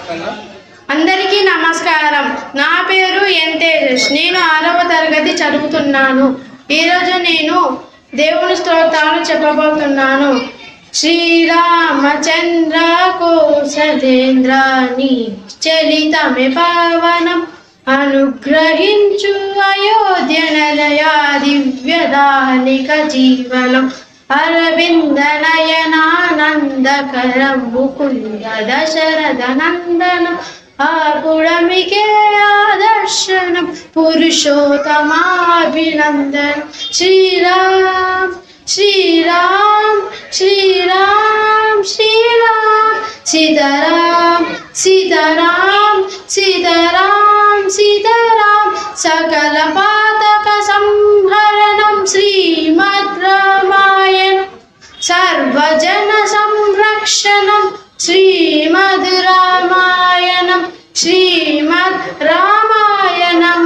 అందరికీ నమస్కారం. నా పేరు ఎన్ తేజస్. నేను 6వ తరగతి చదువుతున్నాను. ఈరోజు నేను దేవుని స్తోత్రాలు చెప్పబోతున్నాను. శ్రీరామచంద్ర కోసలేంద్రాని చలితమే పావనం అనుగ్రహించు అయోధ్య నిలయా దివ్యదానిక జీవనం అరవింద నయనానందకరం ముకుంద దశరథ నందనం ఆపుడమికే ఆదర్శనం పురుషోత్తమాభినందనం శ్రీరామ్ శ్రీరామ్ శ్రీరామ్ శ్రీరామ్ సీతారాం సీతారాం సీతారాం సీతారాం సకల పాతక సంహరణం శ్రీమద్ రామాయణం సర్వజన సంరక్షణం శ్రీమద్ రామాయణం శ్రీమద్ రామాయణం.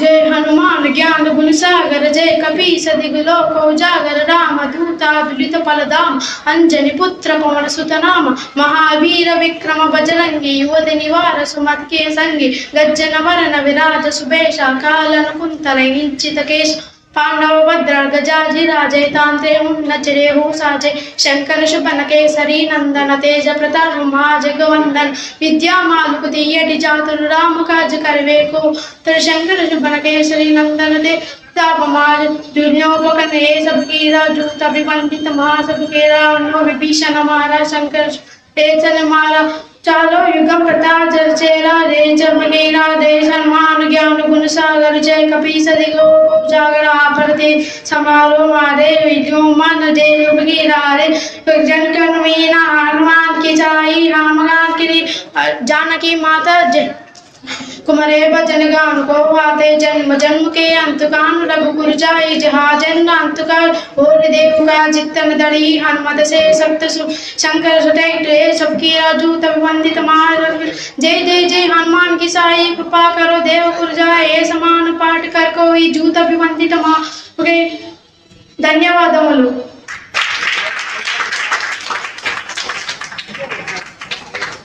जय हनुमान ज्ञान गुण सागर जय कपीस दिगलोक उजागर रामदूतादुलित फलधाम अंजनी पुत्र पवन सुत नाम महावीर विक्रम बजरंगी युवति निवार सुमत के संगी गज्जन वरण विराज सुबेश कालन कुंतल इंचित केश पांडव भद्र गजाजी राजय तांत्रे नचरे हो साजय शंकर शुभन केसरी नंदन तेज प्रताप महाजगवंदन विद्यामालुक तीयटि चातुर राम काज करवे को तर शंकर शुभन केसरी नंदन ते तापमाज दुर्योपकन ये सब कीरा जूत अभिमंडित महा सब केरा विभीषण मारा शंकर तेजन मारा चालो युग प्रताप जल चेरा रे जमनेरा देश हनुमान ज्ञान गुण सागर जय कपीस दिगो जागर आपरते समारो मारे विद्यो मन जय युगीरा रे जन जन मीना हनुमान की चाई राम गान की जानकी माता जय कुमरे भजन गान को आते जन्म जन्म के अंतकान रघुकुर जाई जहाँ जन्म अंतकाल और देव का चित्तन दड़ी हनुमत से सप्त शंकर सुटेट सबकी राजू तब वंदित मार जय जय जय हनुमान की साई कृपा करो देव कुर जाए समान पाठ कर कोई जूत अभिवंदित मा. ధన్యవాదములు.